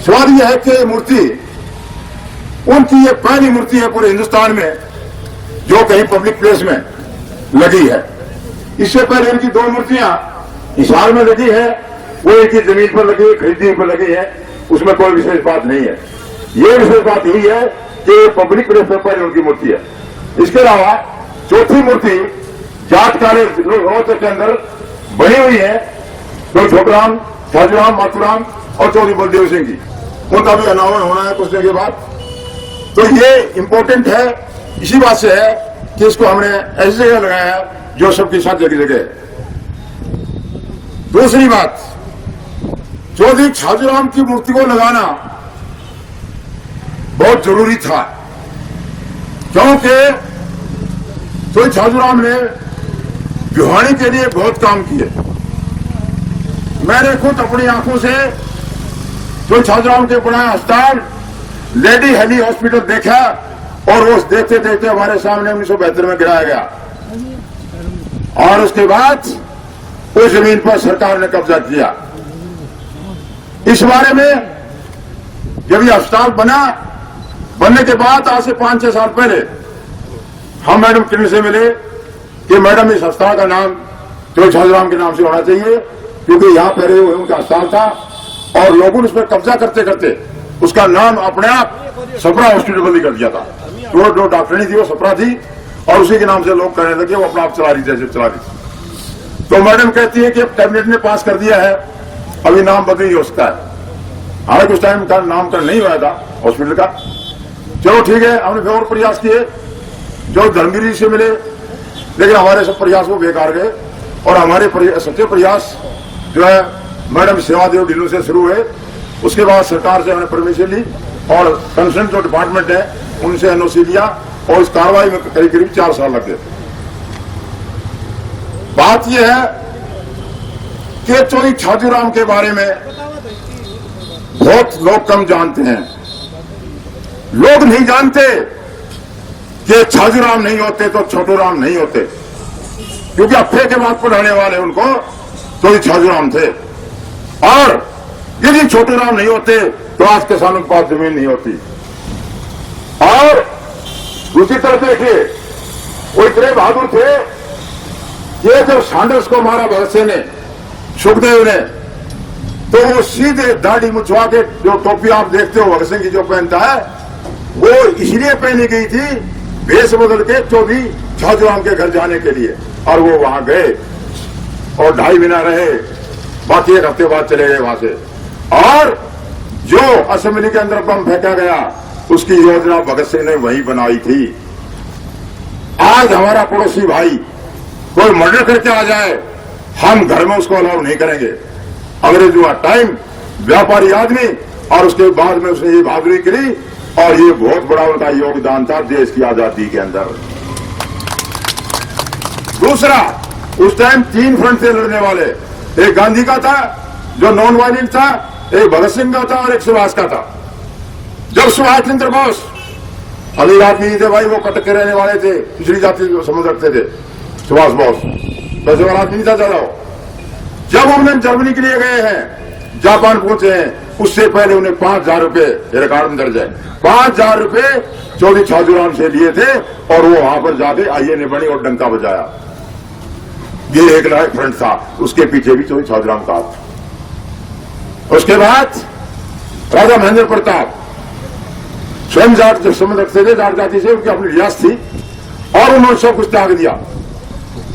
सवाल यह है कि मूर्ति उनकी ये पहली मूर्ति है पूरे हिंदुस्तान में जो कहीं पब्लिक प्लेस में लगी है। इससे पहले इनकी दो मूर्तियां हिसार में लगी है, वो इनकी जमीन पर लगी है, खरीदी पर लगी है, उसमें कोई विशेष बात नहीं है। ये विशेष बात यही है कि पब्लिक प्लेस पर उनकी मूर्ति है। इसके अलावा चौथी मूर्ति जाट कॉलेज के अंदर बनी हुई है, तो छोटराम, छाजूराम, माथुराम और चौधरी बलदेव सिंह जी, उनका भी अनावरण होना है कुछ दिन के बाद। तो ये इंपॉर्टेंट है, इसी बात से है कि इसको हमने ऐसी जगह लगाया है जो सबके साथ जगह जगह है। दूसरी बात, चौधरी छाजूराम की मूर्ति को लगाना बहुत जरूरी था, क्योंकि चौधरी छाजूराम ने भिवानी के लिए बहुत काम किए। मैंने खुद अपनी आंखों से चौधरी छाजूराम के बनाया अस्पताल लेडी हेली हॉस्पिटल देखा, और वो देखते देखते हमारे सामने 1972 में गिराया गया, और उसके बाद उस जमीन पर सरकार ने कब्जा किया। इस बारे में जब ये अस्पताल बनने के बाद आज से 5-6 साल पहले हम मैडम किरण से मिले कि मैडम इस अस्पताल का नाम चौधरी छाजूराम के नाम से होना चाहिए, क्योंकि यहां पहले उनका अस्पताल था और लोगों ने उस पर कब्जा करते करते उसका नाम अपने आप सपरा हॉस्पिटल बंदी कर दिया था। जो डॉक्टरनी थी वो सपरा थी, और उसी के नाम से लोग कहने लगे वो अपना आप चला रही थी। तो मैडम कहती है कि कैबिनेट ने पास कर दिया है, अभी नाम बदल ही हो सकता है। हालांकि उस टाइम का नामकरण नहीं हुआ था हॉस्पिटल का। चलो ठीक है, हमने फिर और प्रयास किए, जो धर्मगिरी से मिले, लेकिन हमारे सब प्रयास वो बेकार गए, और हमारे सच्चे प्रयास जो है मैडम सेवादेव ढिल्लों से शुरू हुए। उसके बाद सरकार से हमने परमिशन ली और कंसर्न जो डिपार्टमेंट है उनसे एनओसी लिया, और इस कार्रवाई में करीब करीब 4 साल लग गए। बात यह है कि चौधरी छाजूराम के बारे में बहुत लोग कम जानते हैं। लोग नहीं जानते कि छाजूराम नहीं होते तो छोटूराम नहीं होते, क्योंकि अफे के बाद पढ़ाने वाले उनको चौधरी छाजूराम थे, और यदि छोटूराम नहीं होते तो आज किसानों के पास जमीन नहीं होती। और दूसरी तरफ देखिए, वो इतने बहादुर थे कि जब सांडर्स को मारा भगत सिंह ने, सुखदेव ने, तो वो सीधे दाढ़ी मुछवा के, जो टोपी आप देखते हो भगत सिंह की जो पहनता है, वो इसलिए पहनी गई थी वेश बदल के चौधरी छाजूराम के घर जाने के लिए, और वो वहां गए और 2.5 महीना रहे, बाकी 1 हफ्ते बाद चले गए वहां से। और जो असेंबली के अंदर बम फेंका गया, उसकी योजना भगत सिंह ने वही बनाई थी। आज हमारा पड़ोसी भाई कोई मर्डर करके आ जाए, हम घर में उसको अलाउ नहीं करेंगे। अंग्रेज हुआ टाइम, व्यापारी आदमी, और उसके बाद में उसने ये बहादुरी करी, और ये बहुत बड़ा उनका योगदान था देश की आजादी के अंदर। दूसरा, उस टाइम 3 फ्रंट से लड़ने वाले, एक गांधी का था जो नॉन वायलेंट था, एक भगत सिंह का था और एक सुभाष का था। जब सुभाष चंद्र बोस अली आदमी थे भाई, वो कटक के रहने वाले थे, पिछड़ी जाति समझ रखते थे सुभाष बोस, पैसे वाला आदमी था ज्यादा। जब उन्हें जर्मनी के लिए गए हैं, जापान पहुंचे हैं, उससे पहले उन्हें 5000 रुपए, रिकॉर्ड में दर्ज है, 5000 रुपए चौधरी छाजूराम से लिए थे, और वो वहां पर जाके आइए ने बनी और डंका बजाया। ये एक लाइक फ्रंट था, उसके पीछे भी चौधरी छाजूराम का था। उसके बाद राजा महेंद्र प्रताप स्वयं जाट समझ रखते थे, जाट जाति से उनकी अपनी रियासत थी, और उन्होंने सब कुछ त्याग दिया।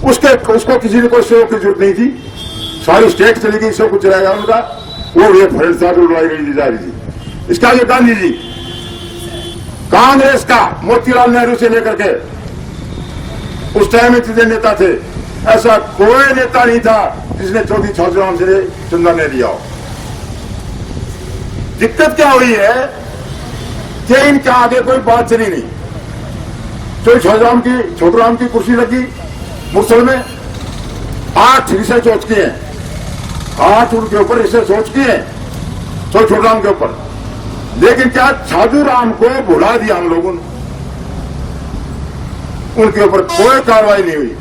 उसको किसी ने कोई सहयोग की जरूरत नहीं थी, सारी स्टेट चली गई, सब कुछ रहेगा उनका। वो ये फ्रंट था जो लड़ाई गई जा रही थी। इसका ये गांधी जी, कांग्रेस का मोतीलाल नेहरू से लेकर के उस टाइम में इतने नेता थे, ऐसा कोई नेता नहीं था जिसने चौधरी छाजूराम से चंदा नहीं लिया हो। दिक्कत क्या हुई है कि इनके आगे कोई बात चली नहीं। चौधरी छोटूराम की कुर्सी लगी मुरसल में, 8 रिसर्च हो चुकी हैं, 8 उनके ऊपर रिसर्च हो चुकी है चौधरी छोटूराम के ऊपर, लेकिन क्या छाजूराम को भुला दिया हम लोगों ने, उनके ऊपर कोई कार्रवाई नहीं हुई।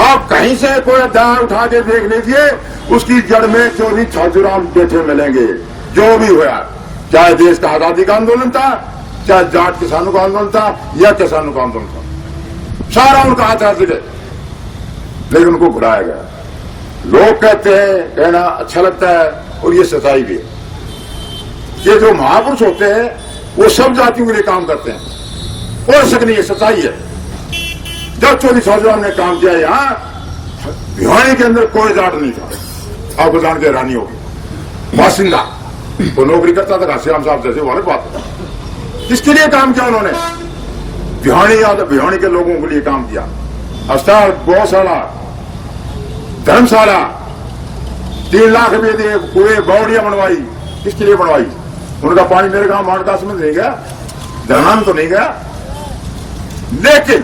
आप कहीं से कोई अध्याय उठा के देख लीजिए, उसकी जड़ में चौधरी छाजूराम बैठे मिलेंगे, जो भी हुआ। चाहे देश का आजादी का आंदोलन था, चाहे जाट किसानों का आंदोलन था या किसानों का आंदोलन था, सारा उनका हाथ हाथ गए, लेकिन उनको भुलाया गया। लोग कहते हैं, कहना अच्छा लगता है और ये सच्चाई भी है कि जो महापुरुष होते हैं वो सब जातियों के लिए काम करते हैं, और शक नहीं है, सच्चाई है। जब चौधरी छाजूराम ने काम किया यहां भिवानी के अंदर कोई जाट नहीं था, आपको जान के हैरानी होगी, बासिंदा तो नौकरी करता था घासीराम साहब जैसे, वो अलग बात है। किसके लिए काम किया उन्होंने? भिवानी के लोगों के लिए काम किया। अस्पताल, गौशाला, धर्मशाला, 3 लाख रुपए दिए, कुएं बावड़ियां बनवाई। किसके लिए बनवाई? उनका पानी मेरे गांव मानदास में नहीं गया, धरनाम तो नहीं गया, लेकिन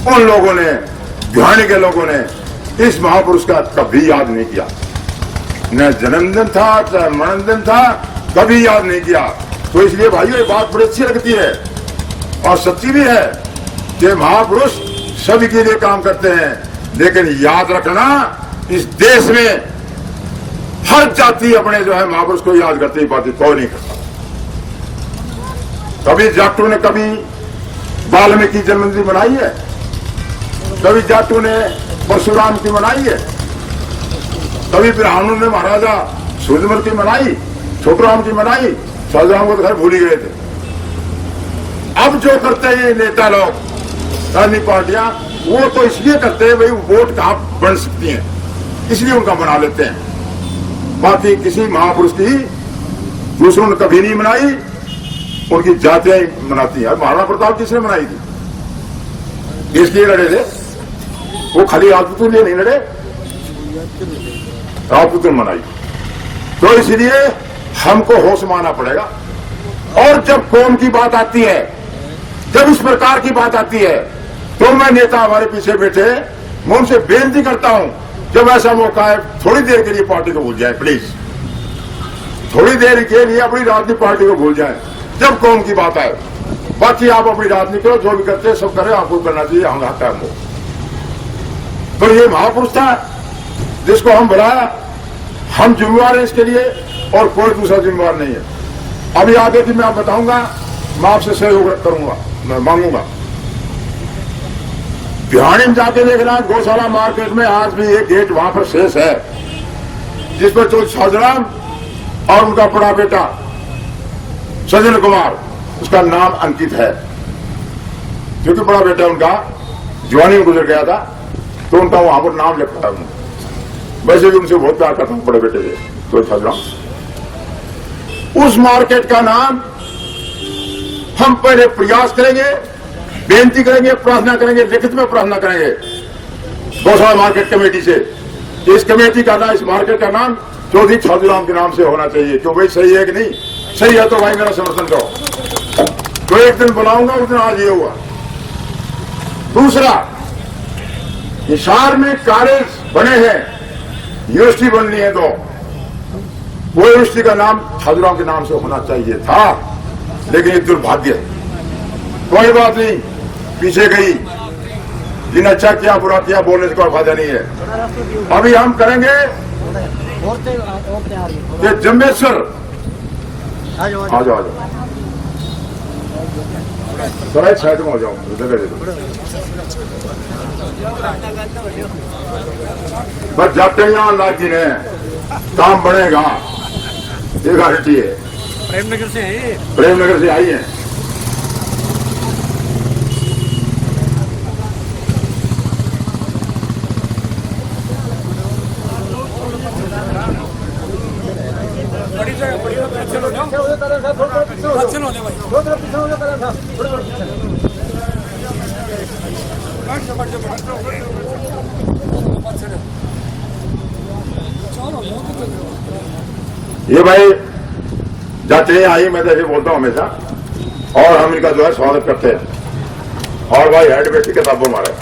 उन लोगों ने, भिवानी के लोगों ने इस महापुरुष का कभी याद नहीं किया। न जन्मदिन था, चाहे मरणदिन था, कभी याद नहीं किया। तो इसलिए भाइयों ये बात बड़ी अच्छी लगती है और सच्ची भी है कि महापुरुष सभी के लिए काम करते हैं, लेकिन याद रखना इस देश में हर जाति अपने जो है महापुरुष को याद करते ही बात कोई नहीं करता। कभी जाटों ने कभी वाल्मीकि जन्मदिन मनाई है, कभी जाटों ने परशुराम की मनाई है, कभी ब्राह्मणों ने महाराजा सूर्यमल की मनाई, छोटराम की मनाई, छाजूराम को तो घर भूल ही गए थे। अब जो करते हैं ये नेता लोग, राजनीतिक पार्टियां, वो तो इसलिए करते हैं भाई वोट कहां बन सकती हैं, इसलिए उनका बना लेते हैं। बाकी किसी महापुरुष की दूसरों ने कभी नहीं मनाई, उनकी जातियां ही मनाती हैं। महाराणा प्रताप किसने मनाई थी? इसलिए लड़े थे, वो खाली राजपूतों लिए नहीं लड़े, राजपूतों मनाई। तो इसलिए हमको होश मानना पड़ेगा। और जब कौम की बात आती है, जब इस प्रकार की बात आती है, तो मैं नेता हमारे पीछे बैठे, मैं उनसे बेनती करता हूं, जब ऐसा मौका है थोड़ी देर के लिए पार्टी को भूल जाए, प्लीज थोड़ी देर के लिए अपनी राजनीतिक पार्टी को भूल जाए जब कौम की बात आए। बाकी आप अपनी राजनीति करो, जो भी करते हैं सब करें, आपको करना चाहिए, हम हक है। तो ये महापुरुष था जिसको हम बुलाया, हम जिम्मेवार हैं इसके लिए और कोई दूसरा जिम्मेवार नहीं है। अभी आगे की मैं आप बताऊंगा, मैं आपसे सहयोग करूंगा, मैं मांगूंगा। भिवानी में जाके देखना, गौशाला मार्केट में आज भी एक गेट वहां पर शेष है, जिस पर चौधरी छाजूराम और उनका बड़ा बेटा सज्जन कुमार, उसका नाम अंकित है, क्योंकि बड़ा बेटा उनका जवानी में गुजर गया था, तो उनका वहां पर नाम लिखा था। वैसे भी उनसे बहुत प्यार करता हूं, बड़े बेटे से तो छाजूराम। उस मार्केट का नाम हम पहले प्रयास करेंगे, बेनती करेंगे, प्रार्थना करेंगे, लिखित में प्रार्थना करेंगे गौशाला मार्केट कमेटी से, इस कमेटी का नाम, इस मार्केट का नाम चौधरी छाजूराम के नाम से होना चाहिए। क्यों भाई, सही है कि नहीं? सही है तो भाई मेरा समर्थन करो। तो एक दिन बुलाऊंगा, उस दिन आज ये हुआ। दूसरा, हिसार में कॉलेज बने हैं, यूनिवर्सिटी बननी है, तो वो यूनिवर्सिटी का नाम छाजूराम के नाम से होना चाहिए था, लेकिन ये दुर्भाग्य है। कोई बात नहीं, पीछे गई, जिन्हें अच्छा किया बुरा किया बोलने से कोई फायदा नहीं है। अभी हम करेंगे कि जम्बेश्वर, आ जाओ आ जाओ, थोड़ा साइड में हो जाओ, बस जाते यहाँ लाठी ने काम बढ़ेगा, ये गारंटी है। प्रेमनगर से आई है। ये भाई जाते आई, मैं तो ऐसे बोलता हूँ हमेशा, और हम इनका जो है स्वागत करते हैं। और भाई हेड बेटी किताबों मारे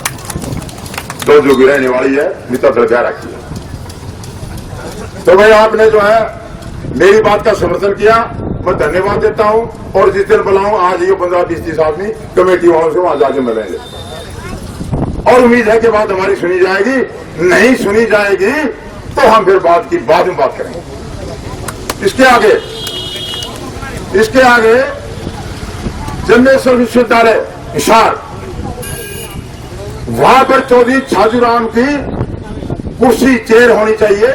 तो जो भी रहने वाली है मित्र दर्जा रखी है। तो भाई आपने जो है मेरी बात का समर्थन किया, मैं धन्यवाद देता हूं। और जिस दिन बुलाऊं आज ये 15-20-30 आदमी कमेटी वालों से वहां जाके मिलेंगे, और उम्मीद है कि बात हमारी सुनी जाएगी। नहीं सुनी जाएगी तो हम फिर बाद में बात करेंगे। इसके आगे इसके आगे जन्मेश्वर विश्वविद्यालय हिसार, वहां पर चौधरी छाजूराम की कुर्सी चेयर होनी चाहिए,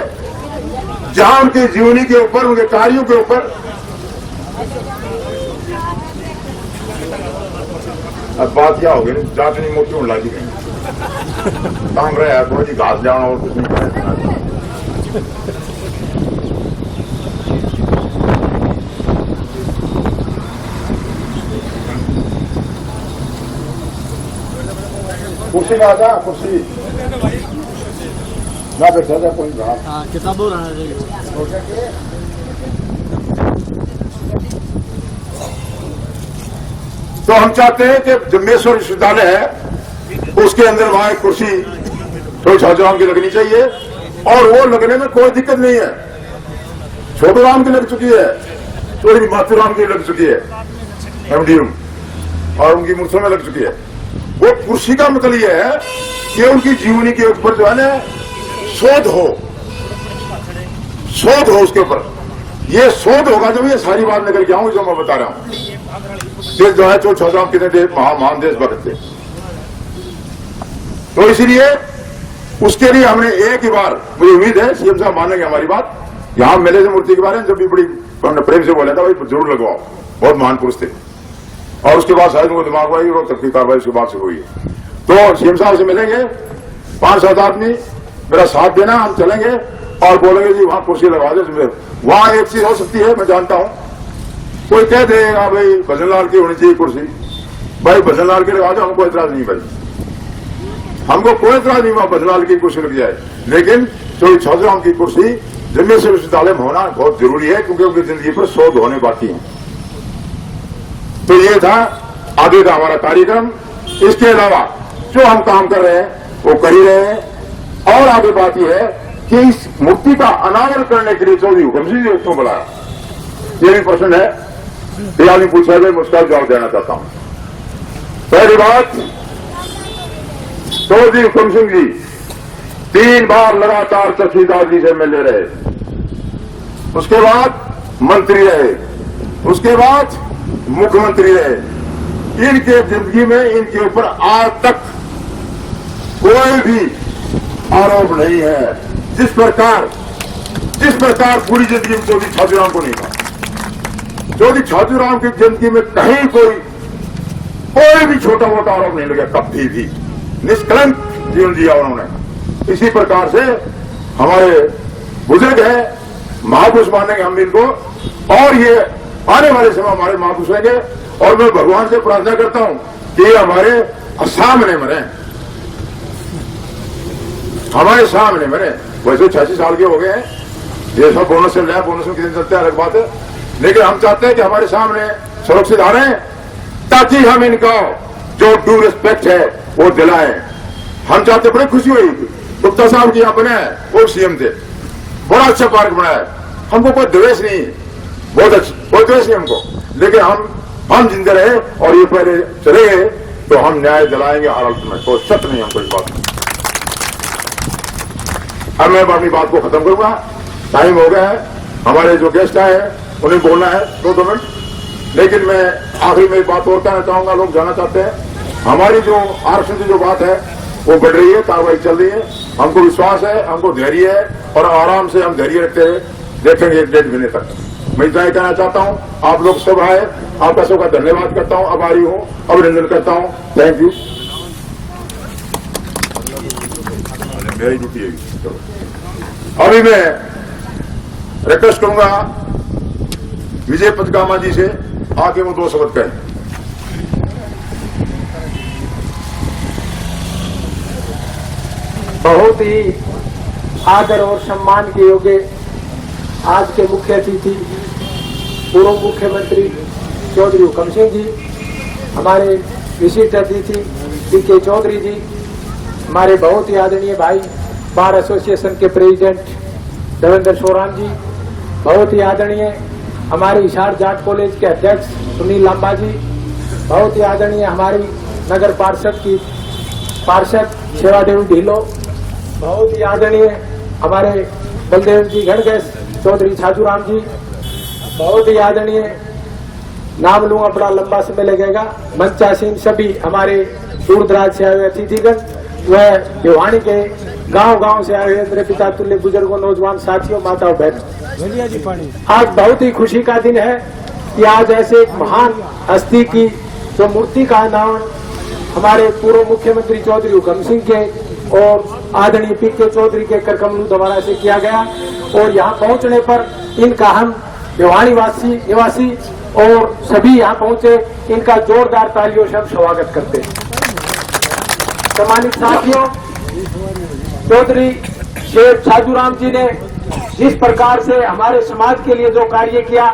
जहां उनकी जीवनी के ऊपर, उनके कार्यों के ऊपर। अब बात क्या हो गई, जांचनी मोटी होने लगी गई काम रहे है थोड़ी घास जाना और कुछ नहीं। कुर्सी का था, कुर्सी ना बैठा था कोई घास किताबों रहना चाहिए। तो हम चाहते हैं कि जम्मेश्वर विश्वविद्यालय है उसके अंदर वहां एक कुर्सी तो छाजूराम की लगनी चाहिए, और वो लगने में कोई दिक्कत नहीं है। छोटू राम की लग चुकी है, चौधरी माथुराम की लग चुकी है एमडीएम, और उनकी मूर्तियों में लग चुकी है। वो कुर्सी का मतलब ये है कि उनकी जीवनी के ऊपर जो है ना शोध हो उसके ऊपर। ये शोध होगा जब ये सारी बात निकल के आऊंगी जो मैं बता रहा हूं। जो है जो छाजूराम कितने महान देशभक्त थे, तो इसलिए उसके लिए हमने एक ही बार, मुझे उम्मीद है सीएम साहब मानेंगे हमारी बात, यहां मिले थे मूर्ति के बारे में जब भी बड़ी हमने प्रेम से बोला था भाई जरूर लगवाओ, बहुत महान पुरुष थे। और उसके बाद शायद उनको दिमाग आई और तब की कार्रवाई उसके बाद से हुई है। तो सीएम साहब से मिलेंगे, 5-7 आदमी मेरा साथ देना, हम चलेंगे और बोलेंगे जी वहां कुर्सी लगवा दे। वहां एक चीज हो सकती है, मैं जानता हूं, कोई कह देगा भाई भजनलाल की होनी चाहिए कुर्सी, भाई भजनलाल की लगा दो, हमको एतराज नहीं भाई, हमको कोई एतराज नहीं हुआ भजनलाल की कुर्सी लग जाए, लेकिन चौधरी छाजूराम की कुर्सी जम्मेश्वर विश्वविद्यालय में होना बहुत जरूरी है, क्योंकि उनकी जिंदगी पर शोध होने बाकी है। तो ये था आगे का हमारा कार्यक्रम। इसके अलावा जो हम काम कर रहे हैं वो कर ही रहे हैं। और आगे बात यह है कि इस मूर्ति का अनावरण करने के लिए चौधरी हुक्म सिंह जी क्यों बुलाया, ये भी प्रश्न है, ये आदमी पूछा है, मैं उसका जवाब देना चाहता हूं। पहली बात, चौधरी हुक्म सिंह जी 3 बार लगातार तहसीलदार जी से मिले रहे, उसके बाद मंत्री रहे, उसके बाद मुख्यमंत्री रहे। इनके जिंदगी में इनके ऊपर आज तक कोई भी आरोप नहीं है। जिस प्रकार पूरी जिंदगी में चौधरी छाजूराम को नहीं था, चौधरी छाजूराम की जिंदगी में कहीं कोई भी छोटा मोटा आरोप नहीं लगा, कभी भी निष्कलंक जीवन जिया उन्होंने। इसी प्रकार से हमारे बुजुर्ग हैं, महापुरुष मानेंगे हम इनको, और ये आने वाले समय हमारे महापुरुष रहेंगे। और मैं भगवान से प्रार्थना करता हूं कि ये हमारे सामने मरे, हमारे सामने मरे। वैसे 86 साल के हो गए हैं, ये सब बोनस चल रहा है, बोनस में कितने चलते हैं अलग बात है, लेकिन हम चाहते हैं कि हमारे सामने सुरक्षित आ रहे हैं, ताकि हम इनका जो ड्यू रिस्पेक्ट है वो दिलाएं। हम चाहते, बड़ी खुशी हुई गुप्ता साहब की यहाँ बने हैं, वो सीएम थे, बड़ा अच्छा पार्क बनाया है, हमको कोई द्वेष नहीं, बहुत अच्छा, कोई द्वेष नहीं हमको, लेकिन हम जिंदे रहे और ये पहले चले गए तो हम न्याय दिलाएंगे हर हालत में, कोई शक नहीं हमको इस बात में। अब मैं अपनी बात को खत्म करूंगा, टाइम हो गया है, हमारे जो गेस्ट आए हैं उन्हें बोलना है 2 मिनट, लेकिन मैं आखिरी में एक बात और कहना चाहूंगा। लोग जाना चाहते हैं, हमारी जो आरक्षण की जो बात है वो बढ़ रही है, कार्रवाई चल रही है, हमको विश्वास है, हमको धैर्य है, और आराम से हम धैर्य रखते हुए देखेंगे 1-1.5 महीने तक। मैं इतना ही कहना चाहता हूं, आप लोग सब आए, आपका सबका धन्यवाद करता हूं, आभारी हूं, अभिनंदन करता हूं, थैंक यू। अभी मैं रिक्वेस्ट करूंगा विजय पदकामा जी से, आके वो 2 शब्द कहें। बहुत ही आदर और सम्मान के योग्य आज के मुख्य अतिथि पूर्व मुख्यमंत्री चौधरी हुक्म सिंह जी, हमारे विशिष्ट अतिथि पीके चौधरी जी, हमारे बहुत ही आदरणीय भाई बार एसोसिएशन के प्रेसिडेंट देवेंद्र सोरान जी, बहुत ही आदरणीय हमारे हिसार जाट कॉलेज के अध्यक्ष सुनील लांबा जी, बहुत ही आदरणीय हमारी नगर पार्षद सेवा देवी ढीलो, बहुत ही आदरणीय हमारे बलदेव जी गणगैस चौधरी छाजूराम जी, बहुत ही आदरणीय नाम लूंगा बड़ा लंबा समय लगेगा। मंचासीन सभी हमारे दूर दराज से आए हुए अतिथिगण, वह भिवानी के गांव-गांव से आए हुए मेरे पिता तुल्य बुजुर्गों, नौजवान साथियों, माताओं, बहनों, आज बहुत ही खुशी का दिन है कि आज ऐसे एक महान हस्ती की जो मूर्ति का अनावरण हमारे पूर्व मुख्यमंत्री चौधरी हुकम सिंह के और आदरणीय पीके चौधरी के करकमलू द्वारा से किया गया, और यहाँ पहुंचने पर इनका हम भिवानी निवासी और सभी यहाँ पहुंचे, इनका जोरदार तालियों से हम स्वागत करते हैं। सम्मानित साथियों, चौधरी शेर छाजूराम जी ने जिस प्रकार से हमारे समाज के लिए जो कार्य किया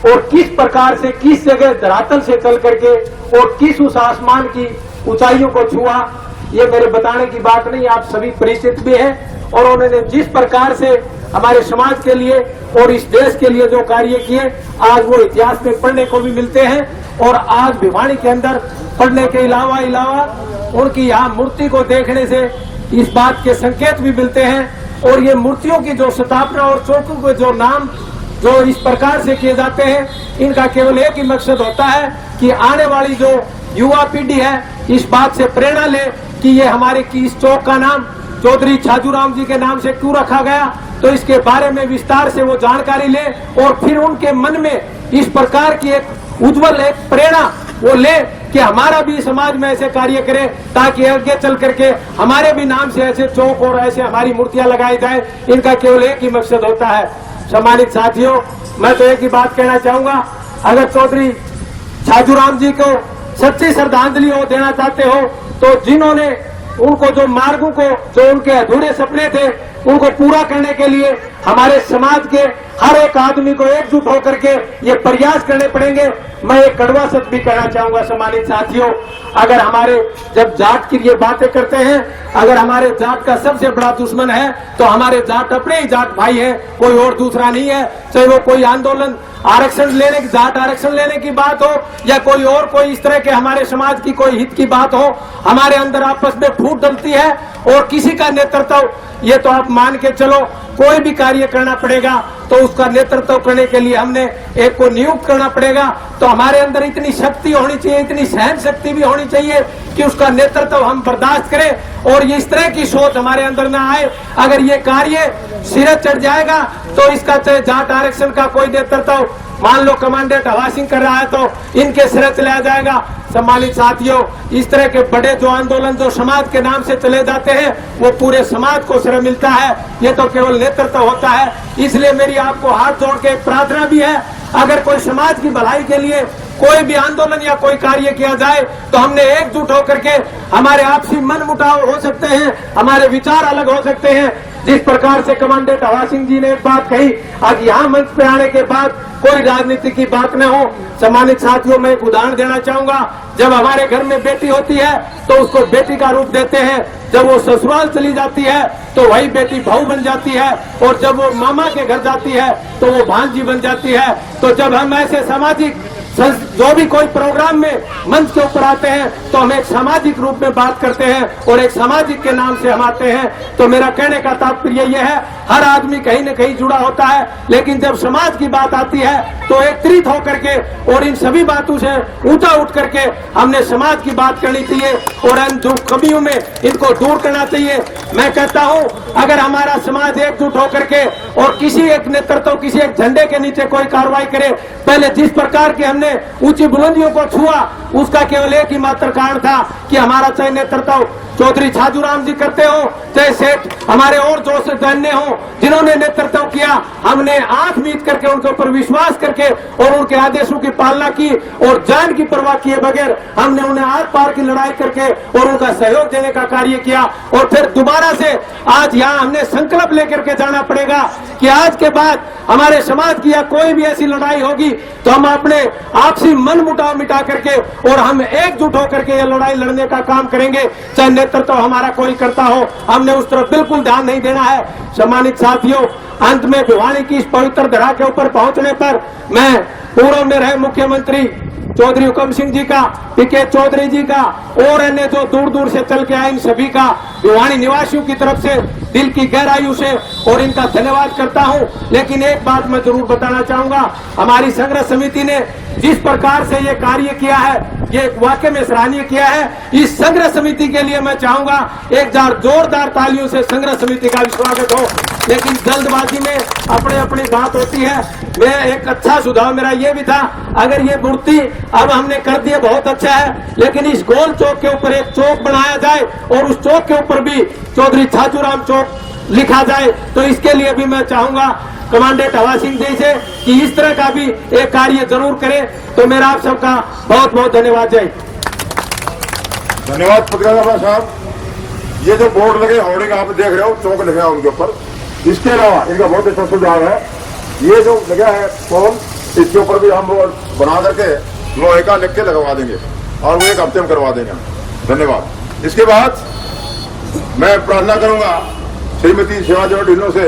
और किस प्रकार से किस जगह धरातल से चल करके और किस उस आसमान की ऊंचाइयों को छुआ, ये मेरे बताने की बात नहीं, आप सभी परिचित भी हैं। और उन्होंने जिस प्रकार से हमारे समाज के लिए और इस देश के लिए जो कार्य किए, आज वो इतिहास में पढ़ने को भी मिलते हैं। और आज भिवानी के अंदर पढ़ने के अलावा उनकी यहाँ मूर्ति को देखने से इस बात के संकेत भी मिलते हैं। और ये मूर्तियों की जो स्थापना और चौकों के जो नाम जो इस प्रकार से किए जाते हैं, इनका केवल एक ही मकसद होता है कि आने वाली जो युवा पीढ़ी है इस बात से प्रेरणा ले कि ये हमारे की इस चौक का नाम चौधरी छाजूराम जी के नाम से क्यों रखा गया, तो इसके बारे में विस्तार से वो जानकारी ले और फिर उनके मन में इस प्रकार की एक उज्जवल एक प्रेरणा वो ले कि हमारा भी समाज में ऐसे कार्य करे, ताकि आगे चल करके हमारे भी नाम से ऐसे चौक और ऐसे हमारी मूर्तियां लगाई जाए। इनका केवल एक ही मकसद होता है। सम्मानित साथियों, मैं तो एक ही बात कहना चाहूंगा, अगर चौधरी छाजूराम जी को सच्ची श्रद्धांजलि हो देना चाहते हो तो जिन्होंने उनको जो मार्गों को जो उनके अधूरे सपने थे उनको पूरा करने के लिए हमारे समाज के हर एक आदमी को एकजुट होकर के ये प्रयास करने पड़ेंगे। मैं एक कड़वा सच भी कहना चाहूंगा सम्मानित साथियों, अगर हमारे जब जाट की ये बातें करते हैं, अगर हमारे जाट का सबसे बड़ा दुश्मन है तो हमारे जाट अपने ही जाट भाई है, कोई और दूसरा नहीं है। चाहे वो कोई आंदोलन आरक्षण लेने की जाट आरक्षण लेने की बात हो या कोई और कोई इस तरह के हमारे समाज की कोई हित की बात हो, हमारे अंदर आपस में फूट डलती है और किसी का नेतृत्व, ये तो आप मान के चलो, कोई भी कार्य करना पड़ेगा तो उसका नेतृत्व करने के लिए हमने एक को नियुक्त करना पड़ेगा। तो हमारे अंदर इतनी शक्ति होनी चाहिए, इतनी सहन शक्ति भी होनी चाहिए कि उसका नेतृत्व हम बर्दाश्त करें और इस तरह की सोच हमारे अंदर ना आए। अगर ये कार्य सिरे चढ़ जाएगा तो इसका चाहे जाट आरक्षण का कोई नेतृत्व मान लो कमांडेंट हवा सिंह कर रहा है तो इनके सिरे चला जाएगा। सम्मानित साथियों, इस तरह के बड़े जो आंदोलन जो समाज के नाम से चले जाते हैं वो पूरे समाज को श्रेय मिलता है, ये तो केवल नेतृत्व होता है। इसलिए मेरी आपको हाथ जोड़ के एक प्रार्थना भी है, अगर कोई समाज की भलाई के लिए कोई भी आंदोलन या कोई कार्य किया जाए तो हमने एकजुट होकर के, हमारे आपसी मन मुटाव हो सकते हैं, हमारे विचार अलग हो सकते हैं। जिस प्रकार से कमांडेंट हवा सिंह जी ने एक बात कही, आज यहाँ मंच पे आने के बाद कोई राजनीति की बात न हो। सम्मानित साथियों, मैं एक उदाहरण देना चाहूंगा, जब हमारे घर में बेटी होती है तो उसको बेटी का रूप देते हैं, जब वो ससुराल चली जाती है तो वही बेटी बहू बन जाती है, और जब वो मामा के घर जाती है तो वो भांजी बन जाती है। तो जब हम ऐसे सामाजिक जो भी कोई प्रोग्राम में मंच के ऊपर आते हैं तो हम एक सामाजिक रूप में बात करते हैं और एक सामाजिक के नाम से हम आते हैं। तो मेरा कहने का तात्पर्य यह है, हर आदमी कहीं न कहीं जुड़ा होता है, लेकिन जब समाज की बात आती है तो एकत्रित होकर के और इन सभी बातों से ऊंचा उठ करके हमने समाज की बात करनी चाहिए और इन कमियों में इनको दूर करना चाहिए। मैं कहता हूं, अगर हमारा समाज एकजुट होकर के और किसी एक नेतृत्व, किसी एक झंडे के नीचे कोई कार्रवाई करे, पहले जिस प्रकार की हमने ऊंची बुलंदियों को छुआ, उसका केवल एक ही मात्र कारण था कि हमारा चाहे नेतृत्व चौधरी छाजूराम जी करते हो, चाहे सेठ हमारे और जो से धन्य हो जिन्होंने नेतृत्व किया, हमने आंख मीट करके उनके ऊपर विश्वास करके और उनके आदेशों की पालना की और जान की परवाह किए बगैर हमने उन्हें आर पार की लड़ाई करके और उनका सहयोग देने का कार्य किया। और फिर दोबारा से आज यहाँ हमने संकल्प लेकर के जाना पड़ेगा कि आज के बाद हमारे समाज की या कोई भी ऐसी लड़ाई होगी तो हम अपने आपसी मन मुटाव मिटा करके और हम एकजुट होकर के ये लड़ाई लड़ने का काम करेंगे, चाहे नेतृत्व हमारा कोई करता हो। हमने उस तरफ बिल्कुल ध्यान नहीं देना है। सम्मानित साथियों, अंत में भिवानी की इस पवित्र धरा के ऊपर पहुंचने पर मैं पूर्व में रहे मुख्यमंत्री चौधरी हुकम सिंह जी का, पीके चौधरी जी का और अन्य जो दूर दूर से चल के आए इन सभी का भिवानी निवासियों की तरफ से दिल की गहराइयों से और इनका धन्यवाद करता हूं। लेकिन एक बात मैं जरूर बताना चाहूंगा, हमारी संघर्ष समिति ने जिस प्रकार से ये कार्य किया है, ये वाकई में सराहनीय किया है। इस संघर्ष समिति के लिए मैं चाहूंगा एक जोरदार तालियों से संघर्ष समिति का भी स्वागत हो। लेकिन जल्दबाजी में अपने अपनी बात होती है। मैं एक अच्छा सुझाव मेरा ये भी था, अगर ये मूर्ति अब हमने कर दी है बहुत अच्छा है, लेकिन इस गोल चौक के ऊपर एक चौक बनाया जाए और उस चौक के ऊपर भी चौधरी छाजूराम चौक लिखा जाए, तो इसके लिए भी मैं चाहूंगा कमांडेंट हवा सिंह जी से कि इस तरह का भी एक कार्य जरूर करें। तो मेरा आप सबका बहुत बहुत धन्यवाद। जय धन्यवाद पत्रकार साहब। ये जो बोर्ड लगे होर्डिंग आप देख रहे हो, चौक लिखा है उनके ऊपर। इसके अलावा इनका बहुत अच्छा सुझाव है, ये जो लगा है पोल, इसके ऊपर भी हम बना करके लोहे का लिख के लगवा देंगे और वो एक हफ्ते में करवा देंगे। धन्यवाद। इसके बाद मैं प्रार्थना करूंगा श्रीमती शिवाजी ढिल्लों से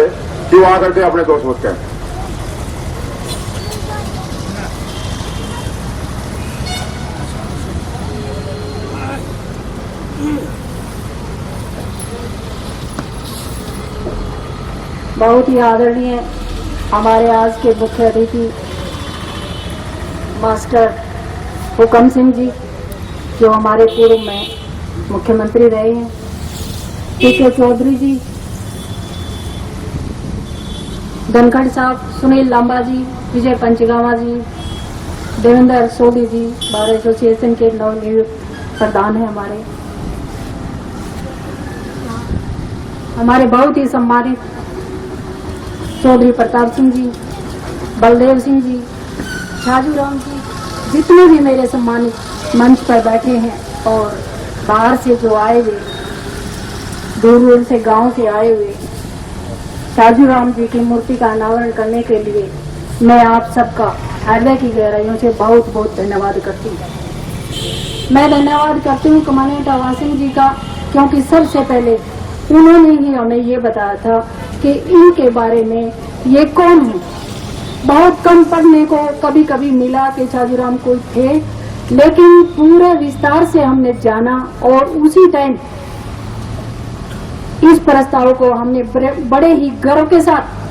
कि वो आकर के अपने दोस्त वक्त कहें। बहुत ही आदरणीय हमारे आज के मुख्य अतिथि मास्टर हुकम सिंह जी, जो हमारे पूर्व में मुख्यमंत्री रहे हैं, पीके चौधरी जी, धनखड़ साहब, सुनील लांबा जी, विजय पंचगावा जी, देवेंद्र सोडी जी, बार एसोसिएशन के नवनियुक्त प्रधान हैं हमारे बहुत ही सम्मानित चौधरी प्रताप सिंह जी, बलदेव सिंह जी, छाजूराम जी, जितने भी मेरे सम्मानित मंच पर बैठे हैं और बाहर से जो आए हुए, दूर दूर से गांव से आए हुए, छाजूराम जी की मूर्ति का अनावरण करने के लिए मैं आप सबका हृदय की गहराइयों से बहुत बहुत धन्यवाद करती हूँ। मैं धन्यवाद करती हूँ कमांडेंट हवा सिंह जी का, क्योंकि सबसे पहले उन्होंने ही हमें ये बताया था कि इनके बारे में ये कौन है। बहुत कम पढ़ने को कभी कभी मिला कि छाजूराम कोई थे, लेकिन पूरे विस्तार से हमने जाना और उसी टाइम इस प्रस्ताव को हमने बड़े ही गर्व के साथ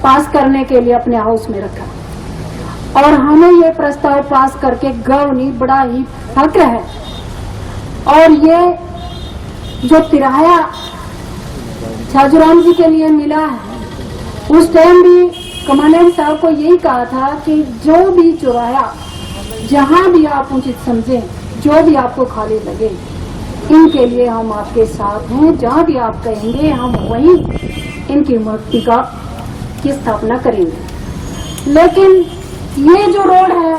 पास करने के लिए अपने हाउस में रखा और हमें ये प्रस्ताव पास करके गर्व नहीं, बड़ा ही फक्र है। और ये जो तिराया छाजूराम जी के लिए मिला है, उस टाइम भी कमांडेंट साहब को यही कहा था कि जो भी चौराया जहां भी आप उचित समझें, जो भी आपको खाली लगे, इनके लिए हम आपके साथ हैं। जहां भी आप कहेंगे हम वहीं इनकी मूर्ति की स्थापना करेंगे। लेकिन ये जो रोड है,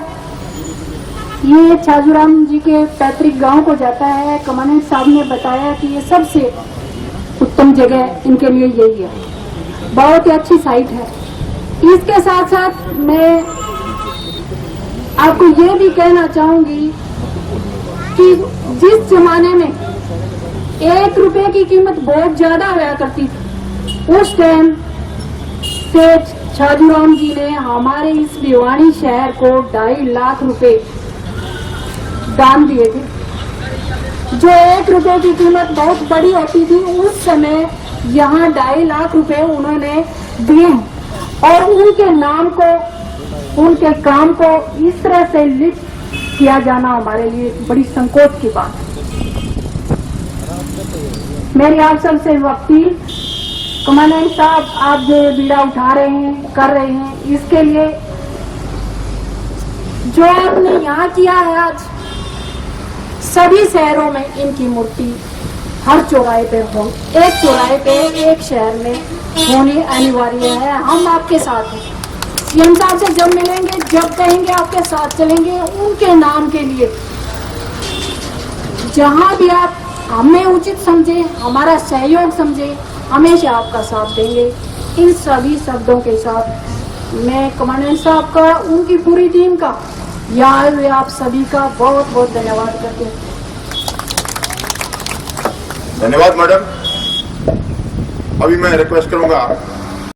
ये छाजूराम जी के पैतृक गांव को जाता है। कमांडेंट साहब ने बताया कि ये सबसे उत्तम जगह इनके लिए यही है, बहुत ही अच्छी साइट है। इसके साथ साथ मैं आपको ये भी कहना चाहूंगी कि जिस जमाने में 1 रुपए की कीमत बहुत ज्यादा हुआ करती थी, उस टाइम सेठ छाजूराम जी ने हमारे इस भिवानी शहर को 2.5 लाख रुपए दान दिए थे। जो 1 रुपए की कीमत बहुत बड़ी होती थी, उस समय यहाँ 2.5 लाख रुपए उन्होंने दिए और उनके नाम को, उनके काम को इस तरह से लिख किया जाना हमारे लिए बड़ी संकोच की बात है। मेरी आप सबसे वकील कमांडेंट साहब, आप जो बीड़ा उठा रहे हैं, कर रहे हैं, इसके लिए जो आपने यहाँ किया है, आज सभी शहरों में इनकी मूर्ति हर चौराहे पे हो, एक चौराहे पे एक शहर में होनी अनिवार्य है। हम आपके साथ हैं। सीएम साहब से जब मिलेंगे, जब कहेंगे आपके साथ चलेंगे, उनके नाम के लिए जहां भी आप हमें उचित समझे, हमारा सहयोग समझे, हमेशा आपका साथ देंगे। इन सभी शब्दों के साथ मैं कमांडेंट साहब का, उनकी पूरी टीम का, यहाँ आए हुए आप सभी का बहुत बहुत धन्यवाद करते हैं। धन्यवाद मैडम। अभी मैं रिक्वेस्ट करूंगा